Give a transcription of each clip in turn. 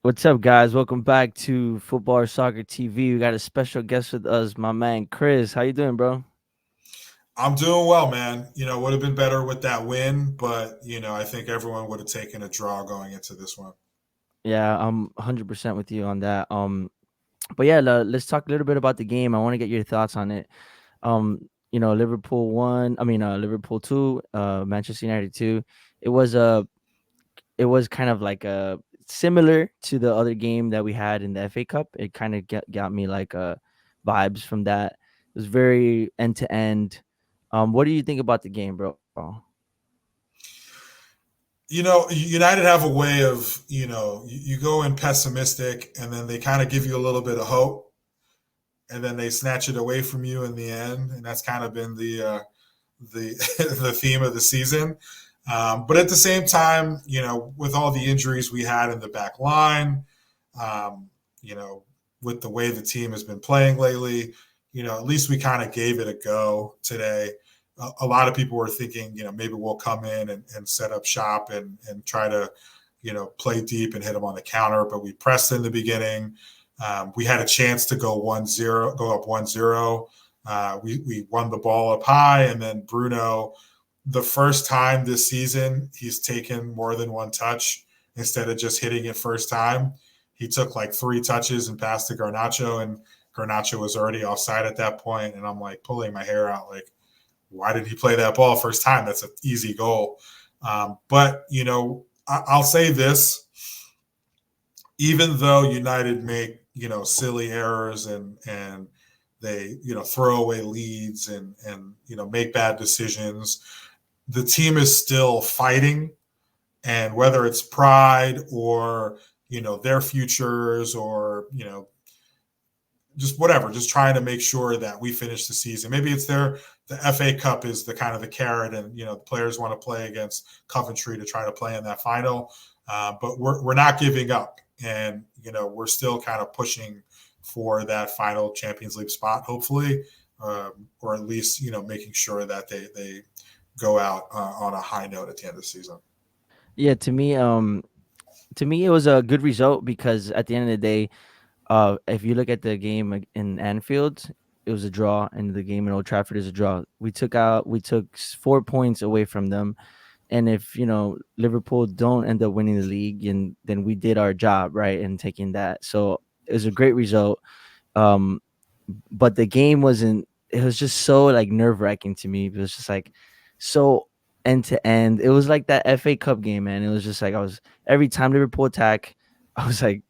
What's up, guys? Welcome back to Football or Soccer TV. We got a special guest with us, my man Chris. How you doing, bro? I'm doing well, man. Would have been better with that win, but I think everyone would have taken a draw going into this one. Yeah, I'm 100% with you on that. But yeah, let's talk a little bit about the game. I want to get your thoughts on it. Liverpool won. Liverpool two, Manchester United two. It was a, it was kind of like a similar to the other game that we had in the FA Cup. It kind of got me like vibes from that. It was very end to end. What do you think about the game, bro? United have a way of, you go in pessimistic and then they kind of give you a little bit of hope and then they snatch it away from you in the end. And that's kind of been the the theme of the season. But at the same time, with all the injuries we had in the back line, um, you know, with the way the team has been playing lately, at least we kind of gave it a go today. A lot of people were thinking, maybe we'll come in and set up shop and try to, play deep and hit them on the counter. But we pressed in the beginning. We had a chance to go 1-0, go up 1-0. We won the ball up high, and then Bruno, the first time this season, he's taken more than one touch instead of just hitting it first time. He took like three touches and passed to Garnacho, and Garnacho was already offside at that point. And I'm like pulling my hair out, like, why did he play that ball first time? That's an easy goal. But I'll say this: even though United make silly errors and they throw away leads and make bad decisions, the team is still fighting, and whether it's pride or their futures or just whatever, just trying to make sure that we finish the season. Maybe it's the FA Cup is the kind of the carrot, and the players want to play against Coventry to try to play in that final. But we're not giving up, and we're still kind of pushing for that final Champions League spot, hopefully, or at least making sure that they go out on a high note at the end of the season. Yeah, to me, it was a good result because at the end of the day, if you look at the game in Anfield, it was a draw, and the game in Old Trafford is a draw. We took 4 points away from them, and if Liverpool don't end up winning the league, and then we did our job right in taking that. So it was a great result. Um, but the game wasn't. It was just so like nerve wracking to me. It was just like so end to end. It was like that FA Cup game, man. It was just like I was every time Liverpool attack, I was like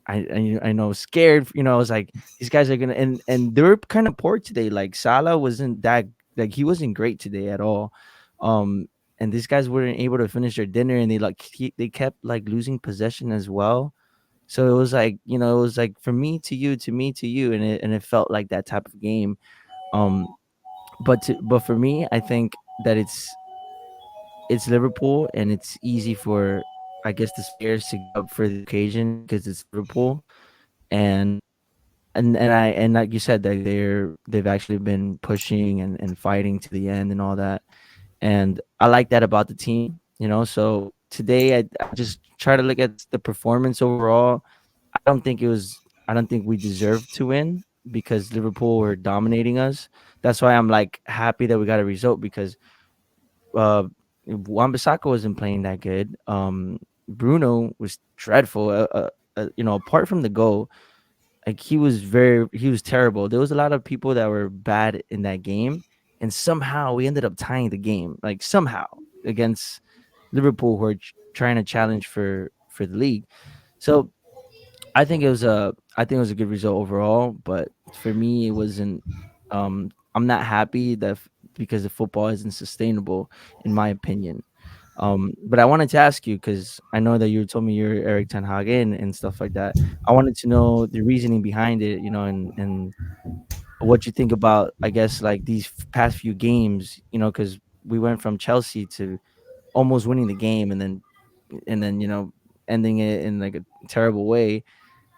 I know scared. I was like these guys are gonna and they were kind of poor today. Like Salah wasn't that like he wasn't great today at all. Um, and these guys weren't able to finish their dinner, and they kept like losing possession as well. So it was like it was like from me to you, to me to you, and it felt like that type of game. Um, but for me, I think that it's Liverpool, and it's easy for I guess the players to get up for the occasion because it's Liverpool, and and like you said, that they've actually been pushing and fighting to the end and all that, and I like that about the team. So today I just try to look at the performance overall. I don't think we deserved to win because Liverpool were dominating us. That's why I'm like happy that we got a result because uh Wan-Bissaka wasn't playing that good. Bruno was dreadful. Apart from the goal, like he was terrible. There was a lot of people that were bad in that game, and somehow we ended up tying the game. Like somehow against Liverpool, who are trying to challenge for the league. So I think it was a good result overall, but for me it wasn't. I'm not happy because the football isn't sustainable, in my opinion. But I wanted to ask you because I know that you told me you're Eric Ten Hag and stuff like that. I wanted to know the reasoning behind it, and what you think about, I guess, like these past few games, because we went from Chelsea to almost winning the game, and then ending it in like a terrible way,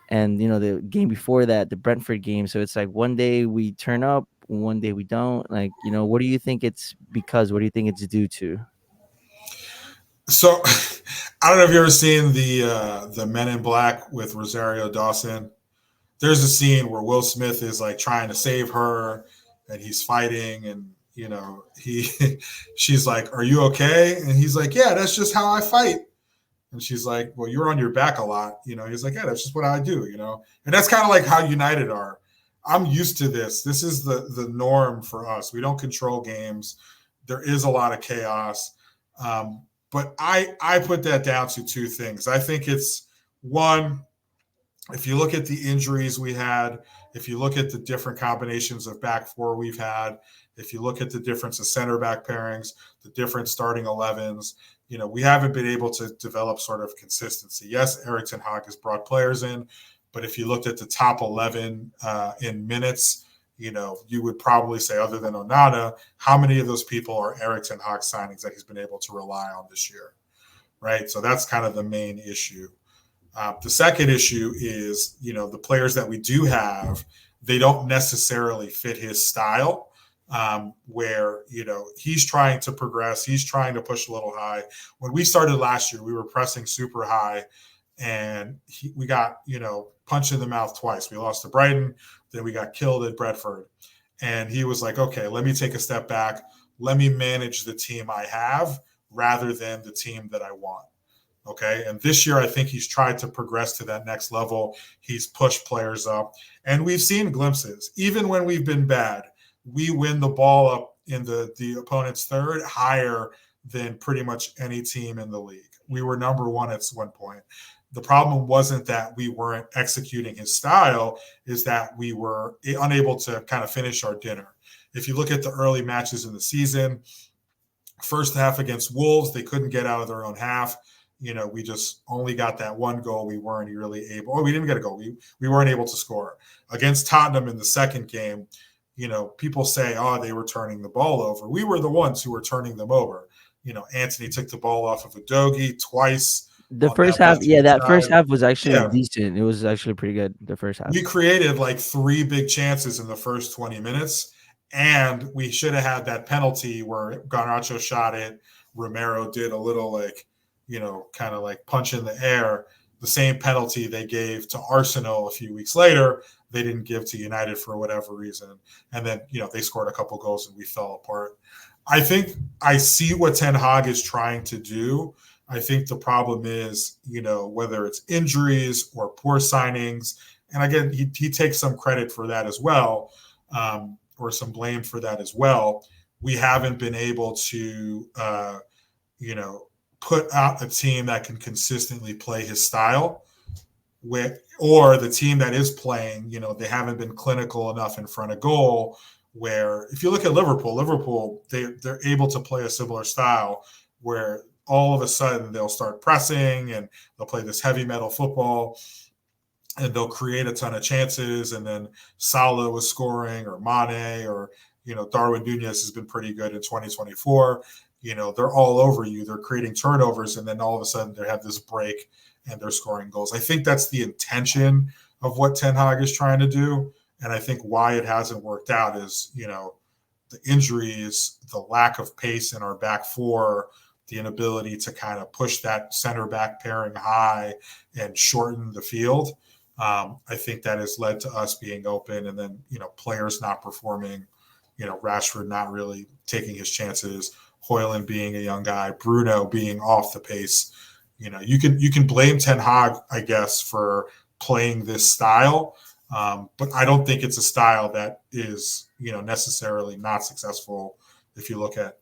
and the game before that, the Brentford game. So it's like one day we turn up, one day we don't. Like, what do you think it's because? What do you think it's due to? So I don't know if you've ever seen the Men in Black with Rosario Dawson. There's a scene where Will Smith is like trying to save her, and he's fighting, and he she's like, "Are you okay?" And he's like, "Yeah, that's just how I fight." And she's like, "Well, you're on your back a lot." He's like, "Yeah, that's just what I do." And that's kind of like how United are. I'm used to this. This is the norm for us. We don't control games. There is a lot of chaos. But I put that down to two things. I think it's one, if you look at the injuries we had, if you look at the different combinations of back four we've had, if you look at the difference of center back pairings, the different starting 11s, we haven't been able to develop sort of consistency. Yes, Eric Ten Hag has brought players in, but if you looked at the top 11 in minutes, you would probably say, other than Onana, how many of those people are Eric Ten Hag signings that he's been able to rely on this year, right? So that's kind of the main issue. The second issue is, the players that we do have, they don't necessarily fit his style. Where he's trying to progress, he's trying to push a little high. When we started last year, we were pressing super high, and we got punched in the mouth twice. We lost to Brighton, then we got killed at Brentford, and he was like, "Okay, let me take a step back. Let me manage the team I have rather than the team that I want." Okay. And this year, I think he's tried to progress to that next level. He's pushed players up. And we've seen glimpses. Even when we've been bad, we win the ball up in the opponent's third higher than pretty much any team in the league. We were number one at one point. The problem wasn't that we weren't executing his style, is that we were unable to kind of finish our dinner. If you look at the early matches in the season, first half against Wolves, they couldn't get out of their own half. We just only got that one goal. We weren't really able, we didn't get a goal. We weren't able to score. Against Tottenham in the second game, people say, oh, they were turning the ball over. We were the ones who were turning them over. Anthony took the ball off of Udogie twice The on first that half, left yeah, hand that first side. half was actually Yeah, decent. It was actually pretty good. The first half. we created like three big chances in the first 20 minutes, and we should have had that penalty where Garnacho shot it. Romero did a little like, kind of like punch in the air. The same penalty they gave to Arsenal a few weeks later, they didn't give to United for whatever reason. And then, they scored a couple goals and we fell apart. I think I see what Ten Hag is trying to do. I think the problem is, whether it's injuries or poor signings, and again, he takes some credit for that as well, or some blame for that as well. We haven't been able to, you know, put out a team that can consistently play his style. Or the team that is playing, they haven't been clinical enough in front of goal. Where if you look at Liverpool, they're able to play a similar style where all of a sudden they'll start pressing and they'll play this heavy metal football and they'll create a ton of chances. And then Salah was scoring, or Mane, or Darwin Nunez has been pretty good in 2024. They're all over you. They're creating turnovers, and then all of a sudden they have this break and they're scoring goals. I think that's the intention of what Ten Hag is trying to do, and I think why it hasn't worked out is the injuries, the lack of pace in our back four, the inability to kind of push that center back pairing high and shorten the field. I think that has led to us being open, and then players not performing. Rashford not really taking his chances. Hoyland being a young guy, Bruno being off the pace. You can blame Ten Hag, I guess, for playing this style, but I don't think it's a style that is necessarily not successful. If you look at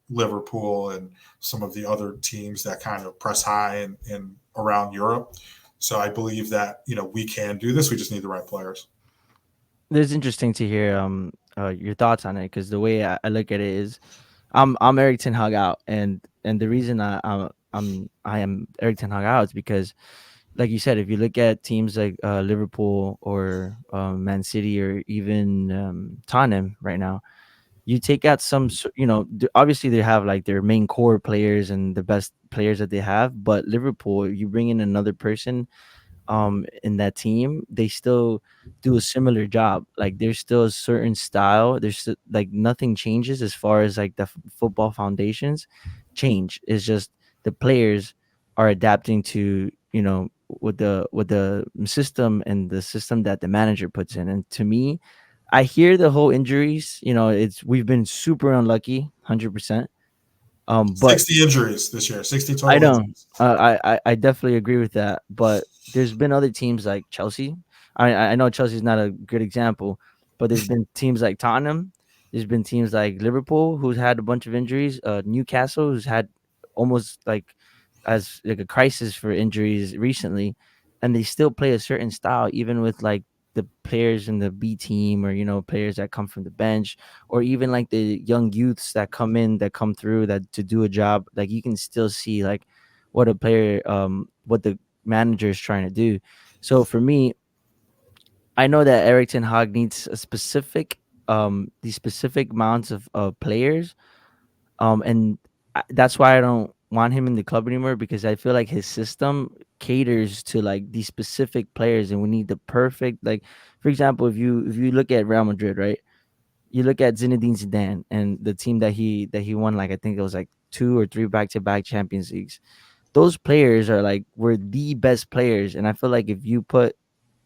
Liverpool and some of the other teams that kind of press high in around Europe. So I believe that we can do this. We just need the right players. It's interesting to hear your thoughts on it, because the way I look at it is, I'm Eric Ten Hag out, and the reason I am Eric Ten Hag out is because, like you said, if you look at teams like Liverpool or Man City or even Tottenham right now, you take out obviously they have like their main core players and the best players that they have, but Liverpool, you bring in another person in that team, they still do a similar job. Like there's still a certain style. Like nothing changes as far as like the football foundations change. It's just the players are adapting to, with the system and the system that the manager puts in. And to me, I hear the whole injuries. It's we've been super unlucky, 100%. But 60 injuries this year, 60 I total know. injuries. I definitely agree with that. But there's been other teams like Chelsea. I know Chelsea's not a good example, but there's been teams like Tottenham. There's been teams like Liverpool who's had a bunch of injuries. Newcastle who's had almost like as like a crisis for injuries recently, and they still play a certain style even with like the players in the B team, or players that come from the bench, or even like the young youths that come in, that come through, that to do a job. Like you can still see like what the manager is trying to do. So for me, I know that Eric Ten Hag needs a specific these specific amounts of players, and that's why I don't want him in the club anymore, because I feel like his system caters to like these specific players, and we need the perfect, like, for example, if you look at Real Madrid, right? You look at Zinedine Zidane and the team that he won, like I think it was like two or three back-to-back Champions Leagues. Those players are like were the best players, and I feel like if you put,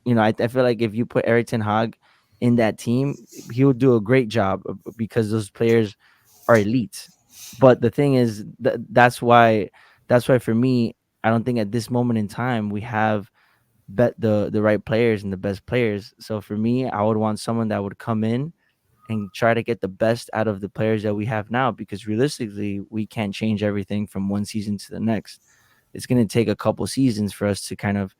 I feel like if you put Eric Ten Hag in that team, he would do a great job, because those players are elite. But the thing is that's why for me, I don't think at this moment in time we have bet the right players and the best players. So for me, I would want someone that would come in and try to get the best out of the players that we have now, because realistically we can't change everything from one season to the next. It's going to take a couple seasons for us to kind of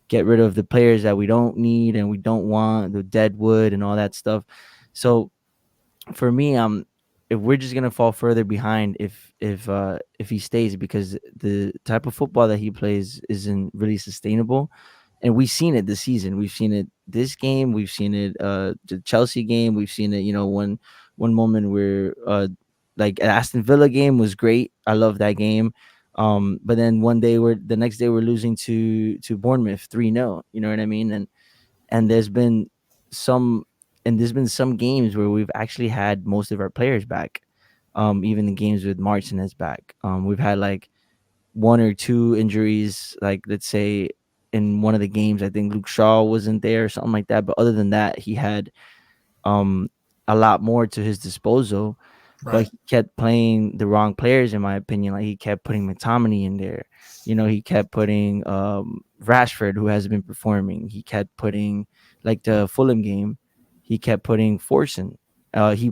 get rid of the players that we don't need and we don't want, the dead wood and all that stuff. So for me, if we're just gonna fall further behind if he stays, because the type of football that he plays isn't really sustainable. And we've seen it this season. We've seen it this game. We've seen it the Chelsea game. We've seen it, one moment where like Aston Villa game was great. I love that game. But then the next day we're losing to Bournemouth 3-0. You know what I mean? And some there's been some games where we've actually had most of our players back. Even the games with Martinez back. We've had like one or two injuries, like let's say in one of the games, I think Luke Shaw wasn't there or something like that. But other than that, he had um a lot more to his disposal, but Right. he kept playing the wrong players, in my opinion. Like he kept putting McTominay in there. He kept putting Rashford, who hasn't been performing. He kept putting, like, the Fulham game, he kept putting Forson. He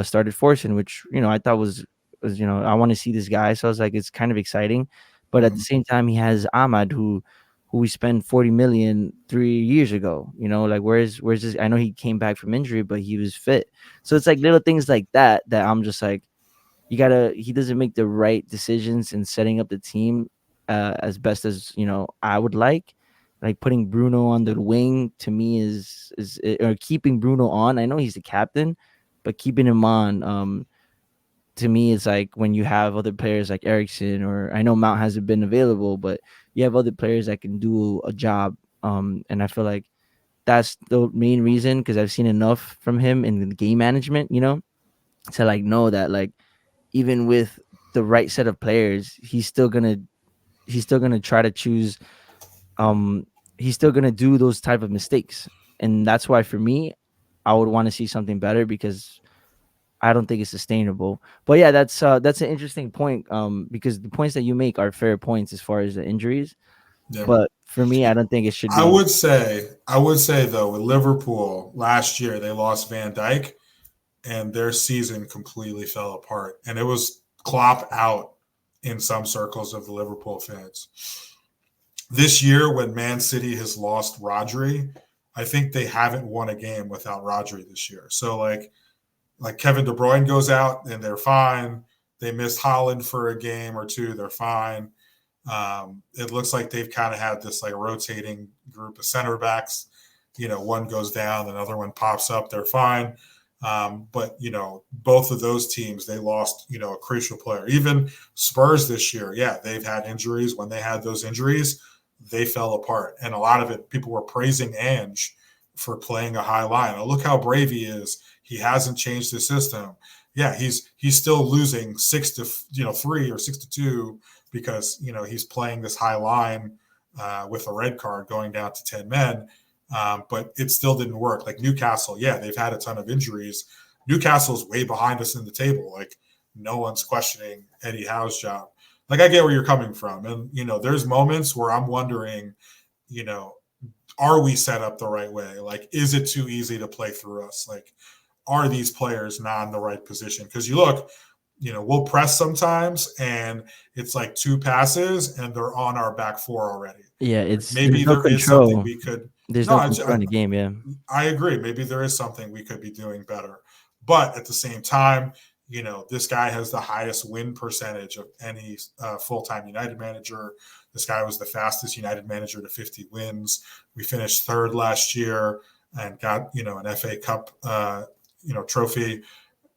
started Forson, which I thought was I want to see this guy. So I was like, it's kind of exciting, but at the Mhm. same time, he has Ahmad, who we spent 40 million 3 years ago. Like where's this? I know he came back from injury, but he was fit. So it's like little things like that I'm just like, he doesn't make the right decisions in setting up the team as best as I would like putting Bruno on the wing. To me or keeping Bruno on. I know he's the captain, but keeping him on, to me, it's like when you have other players like Ericsson, or I know Mount hasn't been available, but you have other players that can do a job. And I feel like that's the main reason, because I've seen enough from him in the game management, to like know that, like, even with the right set of players, he's still gonna try to choose. Um, he's still gonna do those type of mistakes, and that's why for me, I would want to see something better, because I don't think it's sustainable. But yeah, that's an interesting point. Because the points that you make are fair points as far as the injuries. Yeah. But for me, I don't think it should I be. would say, I would say though, with Liverpool last year, they lost Van Dijk and their season completely fell apart. And it was Klopp out in some circles of the Liverpool fans. This year, when Man City has lost Rodri, I think they haven't won a game without Rodri this year. So like Kevin De Bruyne goes out and they're fine. They missed Holland for a game or two, they're fine. It looks like they've kind of had this like rotating group of center backs. One goes down, another one pops up, they're fine. But both of those teams, they lost a crucial player. Even Spurs this year, yeah, they've had injuries. When they had those injuries, they fell apart, and a lot of it, people were praising Ange for playing a high line. Oh, look how brave he is. He hasn't changed the system. Yeah, he's still losing 6-3 or 6-2 because he's playing this high line with a red card going down to 10 men. But it still didn't work. Like Newcastle, yeah, they've had a ton of injuries. Newcastle's way behind us in the table. Like no one's questioning Eddie Howe's job. Like I get where you're coming from, and there's moments where I'm wondering, you know, are we set up the right way? Like, is it too easy to play through us? Like, are these players not in the right position? Because you look, we'll press sometimes and it's like two passes and they're on our back four already. Yeah, Like it's maybe there's no there is something control. we could. There's No, no I, control in the game. Yeah. I agree. Maybe there is something we could be doing better. But at the same time, this guy has the highest win percentage of any full time United manager. This guy was the fastest United manager to 50 wins. We finished third last year and got, an FA Cup, trophy.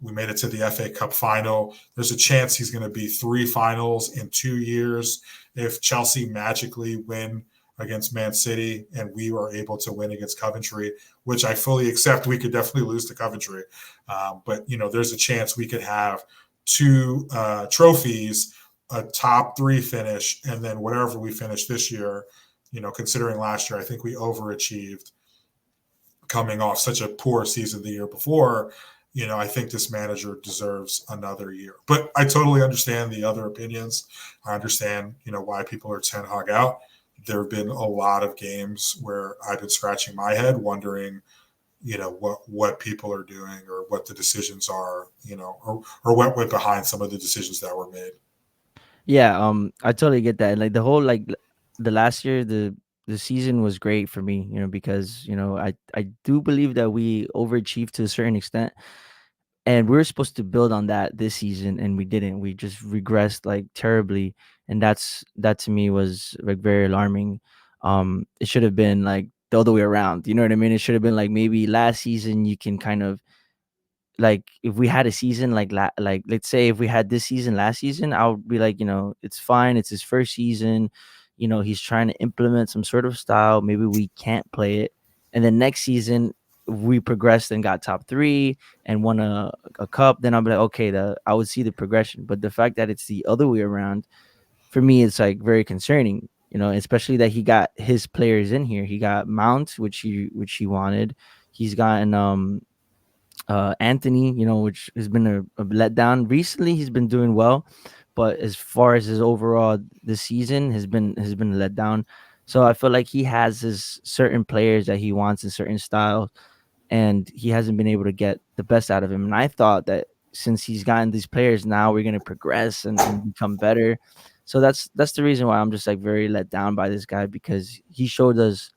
We made it to the FA Cup final. There's a chance he's going to be three finals in 2 years if Chelsea magically win against Man City and we were able to win against Coventry, which I fully accept. We could definitely lose to Coventry. But, there's a chance we could have two trophies, a top three finish, and then whatever we finish this year, considering last year, I think we overachieved coming off such a poor season the year before. I think this manager deserves another year. But I totally understand the other opinions. I understand, why people are Ten Hag out. There have been a lot of games where I've been scratching my head, wondering, what people are doing or what the decisions are, or what went behind some of the decisions that were made. Yeah, I totally get that. Like the whole the last year, the season was great for me, because I do believe that we overachieved to a certain extent, and we were supposed to build on that this season, and we didn't. We just regressed like terribly, and that to me was like very alarming. It should have been like the other way around. You know what I mean? It should have been like maybe last season you can kind of like if we had a season like let's say if we had this season last season, I would be like, it's fine. It's his first season. He's trying to implement some sort of style. Maybe we can't play it. And then next season we progressed and got top three and won a cup. Then I'll be like, okay, I would see the progression. But the fact that it's the other way around, for me, it's like very concerning. Especially that he got his players in here. He got Mount, which he wanted. He's gotten Anthony, which has been a letdown. Recently, he's been doing well, but as far as his overall this season has been a letdown. So I feel like he has his certain players that he wants in certain styles, and he hasn't been able to get the best out of him. And I thought that since he's gotten these players, now we're gonna progress and become better. So that's the reason why I'm just like very let down by this guy, because he showed us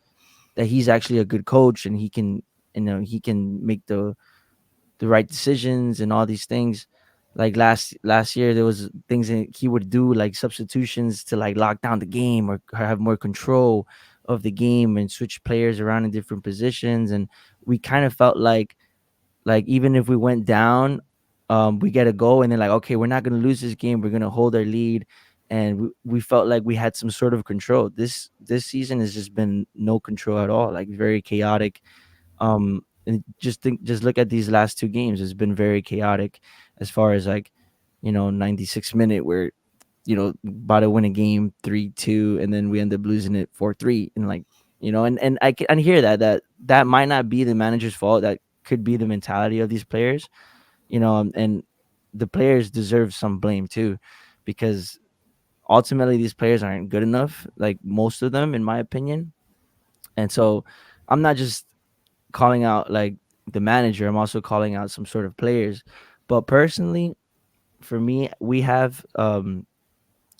that he's actually a good coach and he can make the right decisions and all these things. Like last year, there was things that he would do, like substitutions to like lock down the game or have more control of the game and switch players around in different positions. And we kind of felt like even if we went down, we get a goal and then like, okay, we're not gonna lose this game. We're gonna hold our lead. And we felt like we had some sort of control. This season has just been no control at all, like very chaotic. And just look at these last two games. It's been very chaotic as far as like, 96 minute where, about to win a game 3-2 and then we end up losing it 4-3. And like, and I can hear that might not be the manager's fault. That could be the mentality of these players, and the players deserve some blame too, because ultimately these players aren't good enough, like most of them, in my opinion. And so I'm not just calling out like the manager. I'm also calling out some sort of players. But personally, for me, we have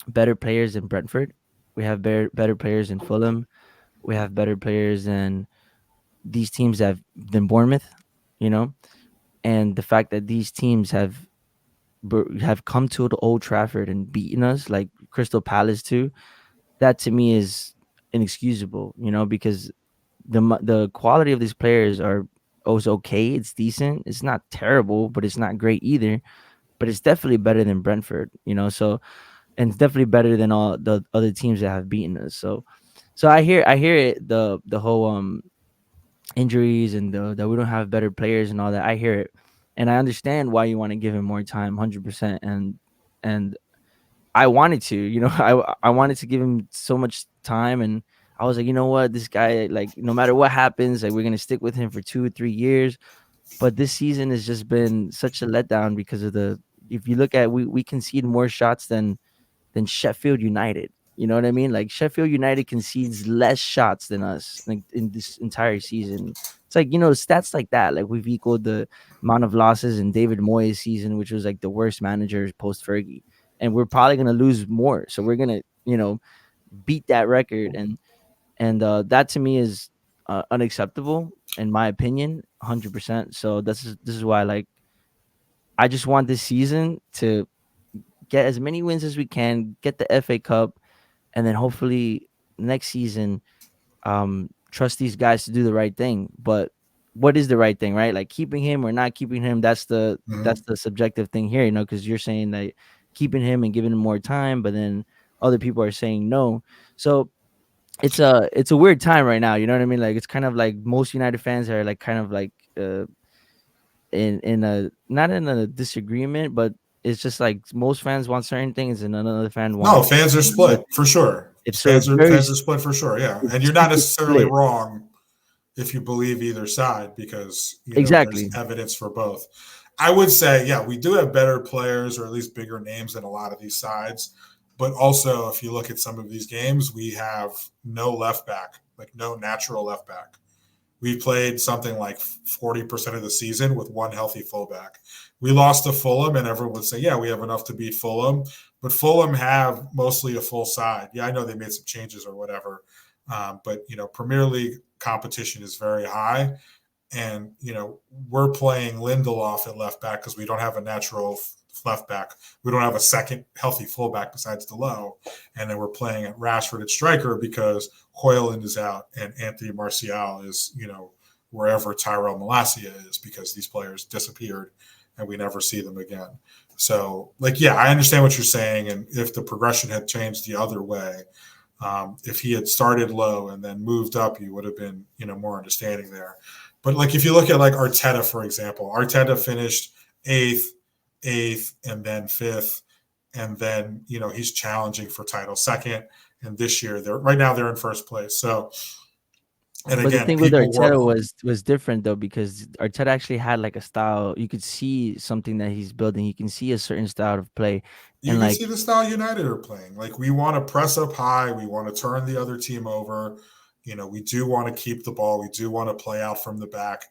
better players in Brentford. We have better players in Fulham. We have better players than these teams than Bournemouth. You know, and the fact that these teams have come to the Old Trafford and beaten us, like Crystal Palace too. That to me is inexcusable. Because the quality of these players are was okay. It's decent. It's not terrible, but it's not great either. But it's definitely better than Brentford. So and it's definitely better than all the other teams that have beaten us. So I hear it, the whole injuries and that we don't have better players and all that. I hear it, and I understand why you want to give him more time, 100%. And I wanted to, I wanted to give him so much time, and I was like, you know what, this guy, like, no matter what happens, like, we're gonna stick with him for 2 or 3 years. But this season has just been such a letdown because of the. If you look at, we concede more shots than Sheffield United. You know what I mean? Like Sheffield United concedes less shots than us, like, in this entire season. It's like, stats like that. Like we've equaled the amount of losses in David Moyes' season, which was like the worst manager post Fergie, and we're probably gonna lose more. So we're gonna, beat that record, and that to me is unacceptable in my opinion, 100%. So this is why, like, I just want this season to get as many wins as we can, get the FA Cup, and then hopefully next season, trust these guys to do the right thing. But what is the right thing, right? Like keeping him or not keeping him, that's the Mm-hmm. that's the subjective thing here, because you're saying that keeping him and giving him more time, but then other people are saying no. So it's a weird time right now, you know what I mean? Like it's kind of like most United fans are like kind of like in a not in a disagreement, but it's just like most fans want certain things and another fan No, wants fans are another split for thing. sure. It's so Fans it's are very fans are split for sure. Yeah, and it's you're not super necessarily split. wrong if you believe either side because there's Exactly. evidence for both. I would say, yeah, we do have better players or at least bigger names than a lot of these sides. But also, if you look at some of these games, we have no left back, like no natural left back. We played something like 40% of the season with one healthy fullback. We lost to Fulham, and everyone would say, yeah, we have enough to beat Fulham. But Fulham have mostly a full side. Yeah, I know they made some changes or whatever. But, Premier League competition is very high. And, we're playing Lindelof at left back because we don't have a natural left back. We don't have a second healthy fullback besides Delo. And then we're playing at Rashford at striker because Hoyland is out and Anthony Martial is, wherever Tyrell Malacia is because these players disappeared and we never see them again. So, like, yeah, I understand what you're saying. And if the progression had changed the other way, if he had started low and then moved up, you would have been, more understanding there. But like if you look at like Arteta, for example, Arteta finished eighth, and then fifth, and then he's challenging for title second. And this year, they're right now they're in first place. So, and But the again, thing with people were Arteta was different though, because Arteta actually had like a style. You could see something that he's building. You can see a certain style of play, you and can like see the style United are playing. Like we want to press up high, we want to turn the other team over. We do want to keep the ball, we do want to play out from the back,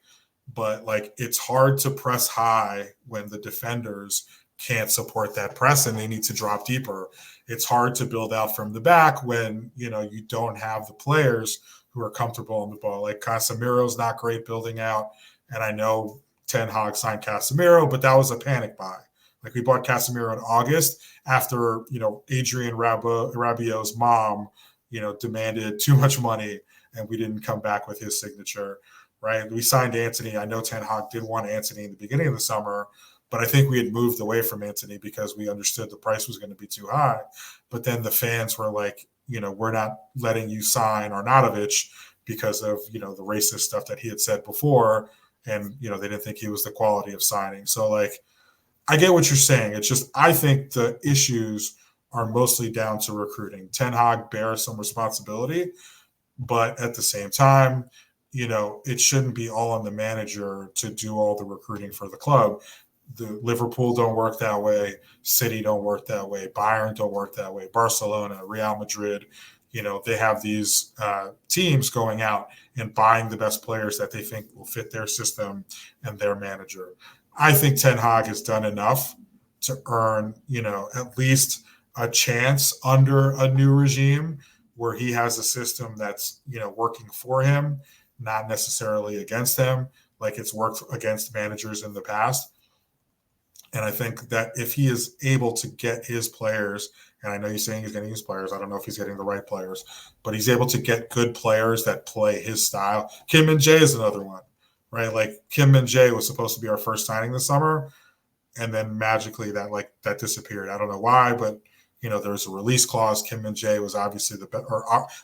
but like it's hard to press high when the defenders can't support that press and they need to drop deeper. It's hard to build out from the back when you don't have the players who are comfortable on the ball. Like Casemiro's not great building out, and I know Ten Hag signed Casemiro, but that was a panic buy. Like we bought Casemiro in August after Adrian Rabiot's mom demanded too much money, and we didn't come back with his signature. Right? We signed Antony. I know Ten Hag did want Antony in the beginning of the summer, but I think we had moved away from Antony because we understood the price was going to be too high. But then the fans were like, we're not letting you sign Arnautovic because of the racist stuff that he had said before, and they didn't think he was the quality of signing. So like I get what you're saying. It's just I think the issues are mostly down to recruiting. Ten Hag bears some responsibility, but at the same time, it shouldn't be all on the manager to do all the recruiting for the club. The Liverpool don't work that way. City don't work that way. Bayern don't work that way. Barcelona, Real Madrid, they have these teams going out and buying the best players that they think will fit their system and their manager. I think Ten Hag has done enough to earn, at least a chance under a new regime where he has a system that's, working for him, not necessarily against him, like it's worked against managers in the past. And I think that if he is able to get his players, and I know you're saying he's getting his players, I don't know if he's getting the right players, but he's able to get good players that play his style. Kim Min Jae is another one, right? Like Kim Min Jae was supposed to be our first signing this summer, and then magically that disappeared. I don't know why, but there was a release clause. Kim Min Jae was obviously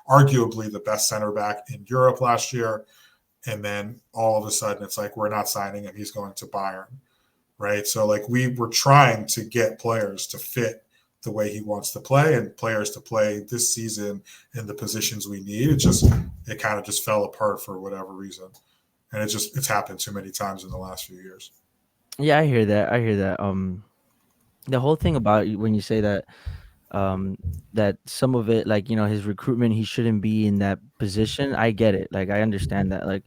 arguably the best center back in Europe last year, and then all of a sudden it's like we're not signing him. He's going to Bayern, right? So like we were trying to get players to fit the way he wants to play and players to play this season in the positions we need. It kind of just fell apart for whatever reason, and it's happened too many times in the last few years. Yeah, I hear that. I hear that. The whole thing about when you say that, um, that some of it, like his recruitment, he shouldn't be in that position. I get it. Like I understand that. Like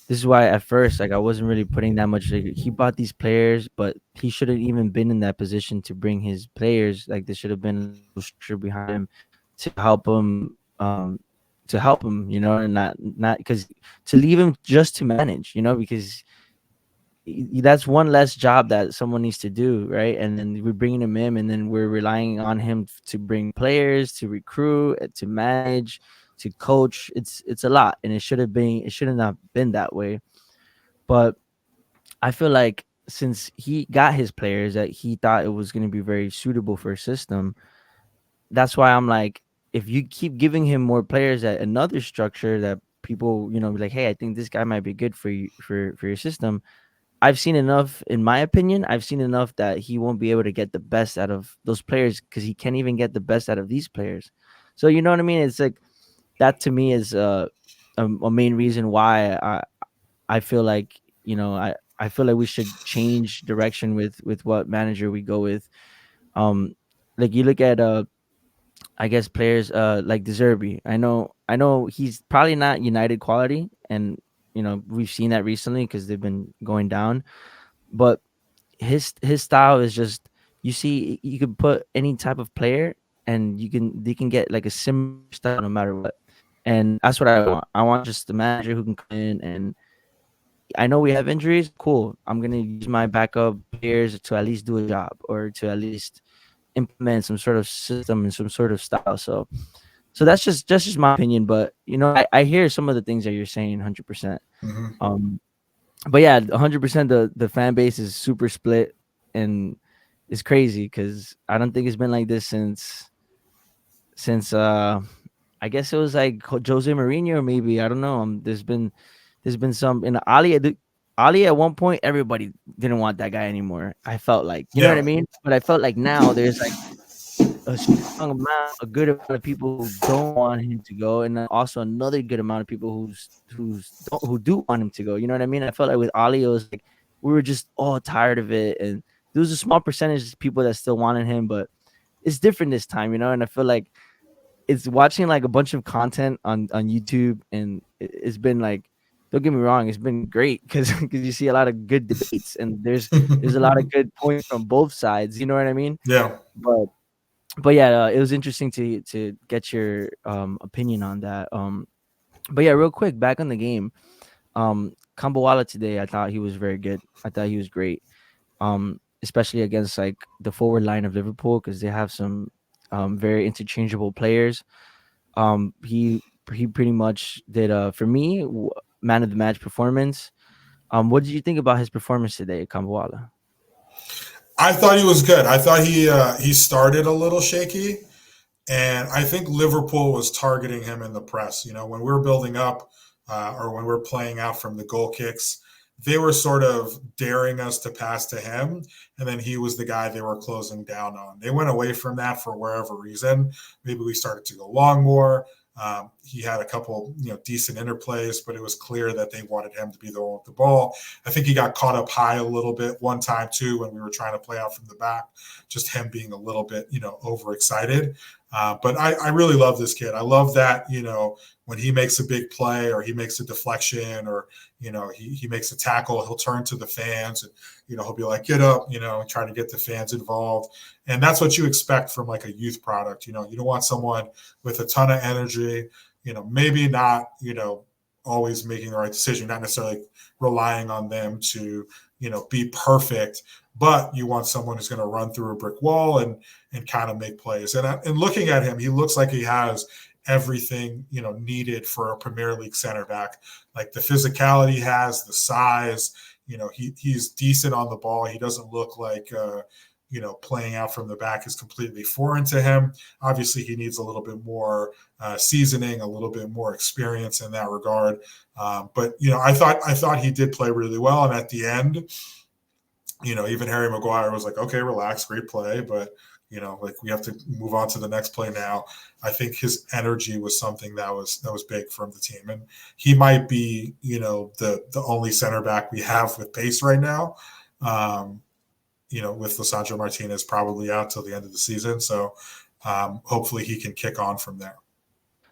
this is why at first, like I wasn't really putting that much. Like, he bought these players, but he shouldn't even been in that position to bring his players. Like there should have been like a whole structure behind him to help him. To help him, and not because to leave him just to manage, because that's one less job that someone needs to do, right? And then we're bringing him in, and then we're relying on him to bring players, to recruit, to manage, to coach. It's a lot, and it should have not been that way. But I feel like since he got his players that he thought it was going to be very suitable for a system, that's why I'm like, if you keep giving him more players at another structure that people, be like, hey, I think this guy might be good for you for your system. I've seen enough, in my opinion. I've seen enough that he won't be able to get the best out of those players because he can't even get the best out of these players. So you know what I mean? It's like that to me is a main reason why I feel like I feel like we should change direction with what manager we go with. Um, like you look at I guess players like Deserby. I know he's probably not United quality, and we've seen that recently because they've been going down. But his style is just, you see, you could put any type of player and they can get like a similar style no matter what. And that's what I want. I want just the manager who can come in, and I know we have injuries. Cool. I'm gonna use my backup players to at least do a job or to at least implement some sort of system and some sort of style. So that's just my opinion. But I hear some of the things that you're saying 100%. Mm-hmm. Um, but yeah, 100%, the fan base is super split, and it's crazy because I don't think it's been like this since I guess it was like Jose Mourinho, maybe. I don't know. There's been some in Ali at one point. Everybody didn't want that guy anymore. I felt like, you know what I Yeah. mean. But I felt like now there's like a good amount of people who don't want him to go, and then also another good amount of people who do want him to go. You know what I mean? I felt like with Ali, it was like we were just all tired of it, and there was a small percentage of people that still wanted him, but it's different this time, and I feel like it's watching like a bunch of content on YouTube, and it's been like, don't get me wrong, it's been great because you see a lot of good debates, and there's a lot of good points from both sides. You know what I mean? Yeah. But yeah, it was interesting to get your opinion on that. But yeah, real quick, back on the game. Kambawala today, I thought he was very good. I thought he was great. Especially against like the forward line of Liverpool because they have some very interchangeable players. He pretty much did for me man of the match performance. What did you think about his performance today, Kambawala? I thought he was good. I thought he started a little shaky, and I think Liverpool was targeting him in the press. When we were building up or when we were playing out from the goal kicks, they were sort of daring us to pass to him, and then he was the guy they were closing down on. They went away from that for wherever reason. Maybe we started to go long more. He had a couple, decent interplays, but it was clear that they wanted him to be the one with the ball. I think he got caught up high a little bit one time too when we were trying to play out from the back. Just him being a little bit, overexcited. But I really love this kid. I love that, when he makes a big play or he makes a deflection or, he makes a tackle, he'll turn to the fans and, he'll be like, get up, and try to get the fans involved. And that's what you expect from like a youth product. You don't want someone with a ton of energy, maybe not, always making the right decision, not necessarily relying on them to, be perfect, but you want someone who's going to run through a brick wall and kind of make plays. And looking at him, he looks like he has everything needed for a Premier League center back. Like the physicality he has, the size. He's decent on the ball. He doesn't look like playing out from the back is completely foreign to him. Obviously, he needs a little bit more seasoning, a little bit more experience in that regard. But I thought he did play really well, and at the end, even Harry Maguire was like, "Okay, relax, great play," but like we have to move on to the next play now. I think his energy was something that was big from the team, and he might be, the only center back we have with pace right now. Um, with Lisandro Martinez probably out till the end of the season, so hopefully he can kick on from there.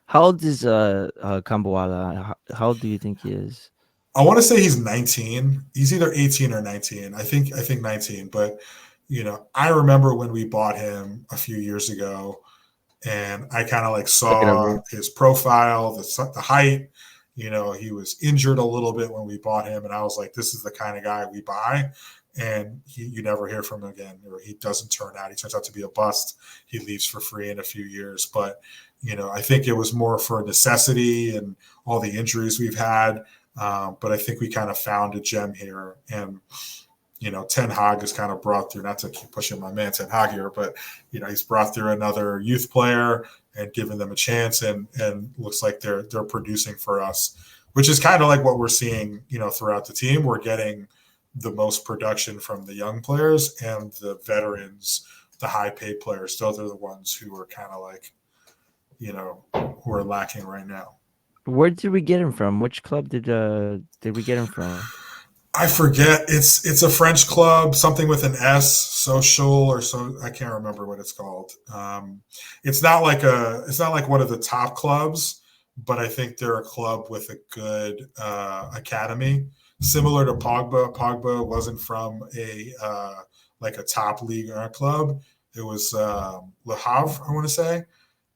How old is Kambuala? How old do you think he is? I want to say he's 19. He's either 18 or 19. I think 19. But I remember when we bought him a few years ago, and I kind of like Look it up. saw his profile, the height. He was injured a little bit when we bought him, and I was like, this is the kind of guy we buy. And you never hear from him again, or he doesn't turn out. He turns out to be a bust. He leaves for free in a few years. But I think it was more for necessity and all the injuries we've had. But I think we kind of found a gem here, and Ten Hag has kind of brought through, not to keep pushing my man Ten Hag here, but he's brought through another youth player and given them a chance, and looks like they're producing for us, which is kind of like what we're seeing, throughout the team. We're getting the most production from the young players, and the veterans, the high paid players. Those are the ones who are kind of like, who are lacking right now. Where did we get him from? Which club did we get him from? I forget. It's a French club, something with an S, social or so. I can't remember what it's called. It's not like one of the top clubs, but I think they're a club with a good academy, similar to Pogba. Pogba wasn't from like a top league club. It was Le Havre, I want to say,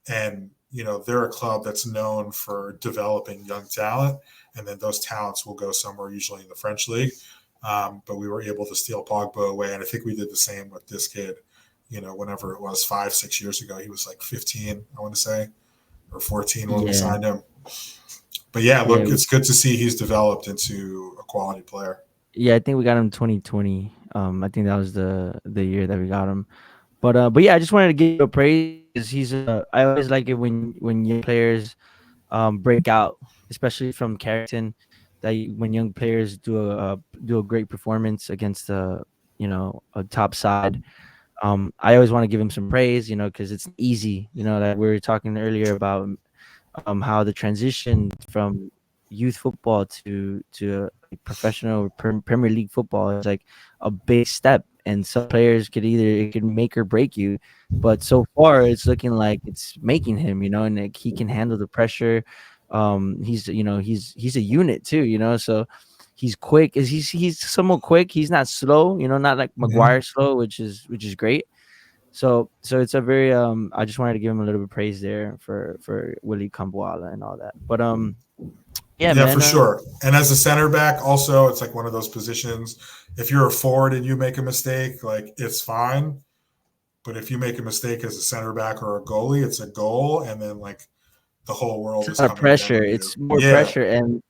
and they're a club that's known for developing young talent, and then those talents will go somewhere, usually in the French league. But we were able to steal Pogba away, and I think we did the same with this kid. Whenever it was 5-6 years ago, he was like 15, I want to say, or 14 when we Yeah, signed him. But yeah, look, yeah, it's good to see he's developed into a quality player. yeah. I think we got him 2020. I think that was the year that we got him. But yeah, I just wanted to give you a praise because he's. I always like it when young players break out, especially from Carrington. When young players do a great performance against a top side. I always want to give him some praise, because it's easy. That we were talking earlier about how the transition from youth football to professional Premier League football is like a big step, and some players it can make or break you. But so far, it's looking like it's making him, and like he can handle the pressure. He's a unit too, so he's quick. He's somewhat quick. He's not slow, not like Mm-hmm. Maguire slow, which is great. So it's a very I just wanted to give him a little bit of praise there for Willie Kambuala and all that. But yeah, Yeah, man. for sure. And as a center back, also, it's like one of those positions. If you're a forward and you make a mistake, like it's fine. But if you make a mistake as a center back or a goalie, it's a goal, and then like the whole It's world a is lot of coming down pressure. on you. It's more Yeah. pressure,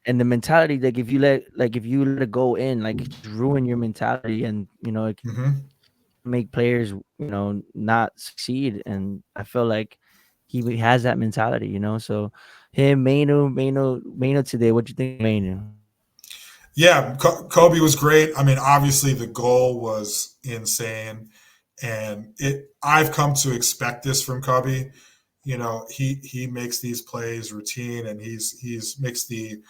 and the mentality, like if you let it go in, like it just ruin your mentality, and it can Hmm. make players not succeed. And I feel like he has that mentality, so him, Mainu today, what you think of Mainu? Yeah, Kobe was great. I mean, obviously the goal was insane, and I've come to expect this from Kobe. He makes these plays routine, and he's makes the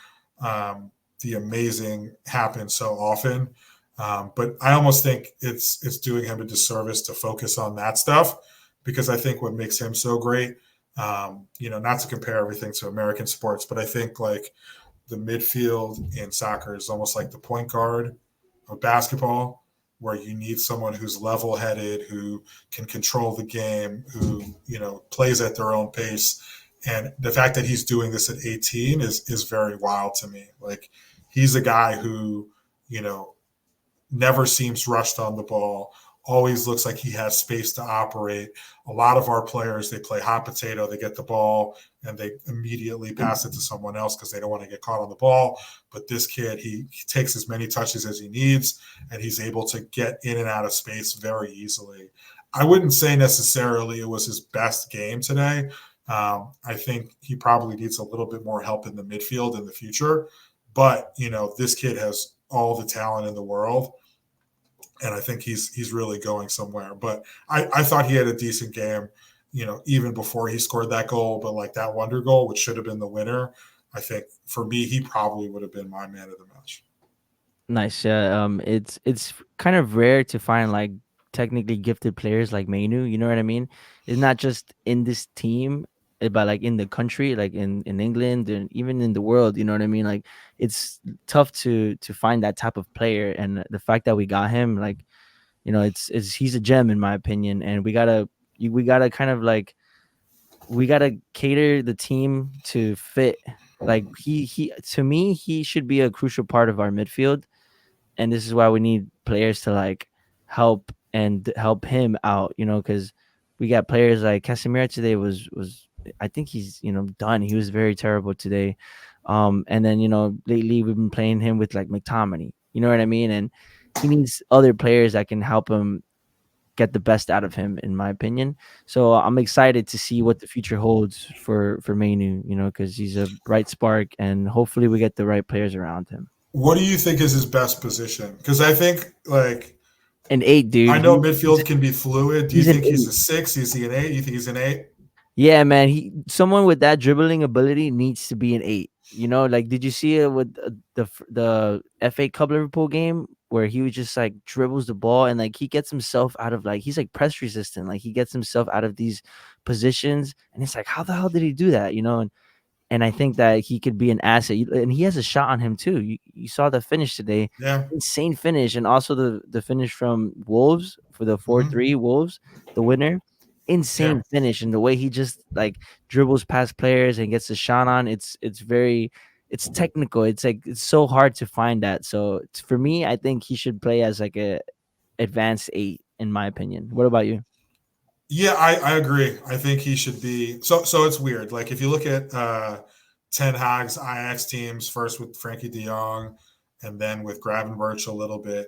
amazing happen so often. But I almost think it's doing him a disservice to focus on that stuff, because I think what makes him so great, not to compare everything to American sports, but I think like the midfield in soccer is almost like the point guard of basketball, where you need someone who's level headed, who can control the game, who, plays at their own pace. And the fact that he's doing this at 18 is very wild to me. Like, he's a guy who, you know, never seems rushed on the ball, always looks like he has space to operate. A lot of our players, they play hot potato, they get the ball and they immediately pass it to someone else because they don't want to get caught on the ball. But this kid, he takes as many touches as he needs, and he's able to get in and out of space very easily. I wouldn't say necessarily it was his best game today. I think he probably needs a little bit more help in the midfield in the future. But, this kid has all the talent in the world, and I think he's really going somewhere. But I thought he had a decent game, even before he scored that goal. But like that wonder goal, which should have been the winner, I think for me, he probably would have been my man of the match. Nice. Yeah. It's kind of rare to find like technically gifted players like Mainu. You know what I mean? It's not just in this team, but like in the country, like in England and even in the world. You know what I mean? Like it's tough to find that type of player, and the fact that we got him, like it's he's a gem in my opinion, and we gotta kind of like we gotta cater the team to fit. Like he to me he should be a crucial part of our midfield, and this is why we need players to like help him out, because we got players like Casemiro today was I think he's done. He was very terrible today. And then lately we've been playing him with like McTominay. You know what I mean? And he needs other players that can help him get the best out of him, in my opinion. So I'm excited to see what the future holds for Mainu, because he's a bright spark, and hopefully we get the right players around him. What do you think is his best position? Because I think like An eight, dude. I know midfield can be fluid. Do you He's an think he's eight. a six? Is he an eight? You think he's an eight? Yeah, man. Someone with that dribbling ability needs to be an eight. Like did you see it with the FA Cup Liverpool game where he was just like dribbles the ball and like he gets himself out of like he's like press resistant. Like he gets himself out of these positions, and it's like how the hell did he do that? And I think that he could be an asset. And he has a shot on him too. You saw the finish today, Yeah. insane finish, and also the finish from Wolves for the 4-3 Hmm. Wolves, the winner, Yeah. insane finish, and the way he just like dribbles past players and gets a shot on. It's technical. It's like it's so hard to find that. So for me, I think he should play as like a advanced eight, in my opinion. What about you? Yeah, I agree. I think he should be. So it's weird. Like if you look at Ten Hag's Ajax teams, first with Frankie De Jong, and then with Gravenberch a little bit,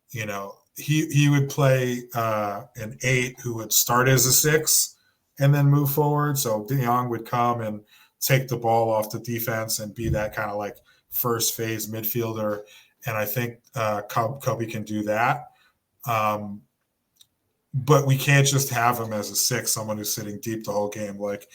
he would play an eight who would start as a six and then move forward. So De Jong would come and take the ball off the defense and be that kind of like first phase midfielder. And I think Kobe can do that. Um, but we can't just have him as a six, someone who's sitting deep the whole game. Like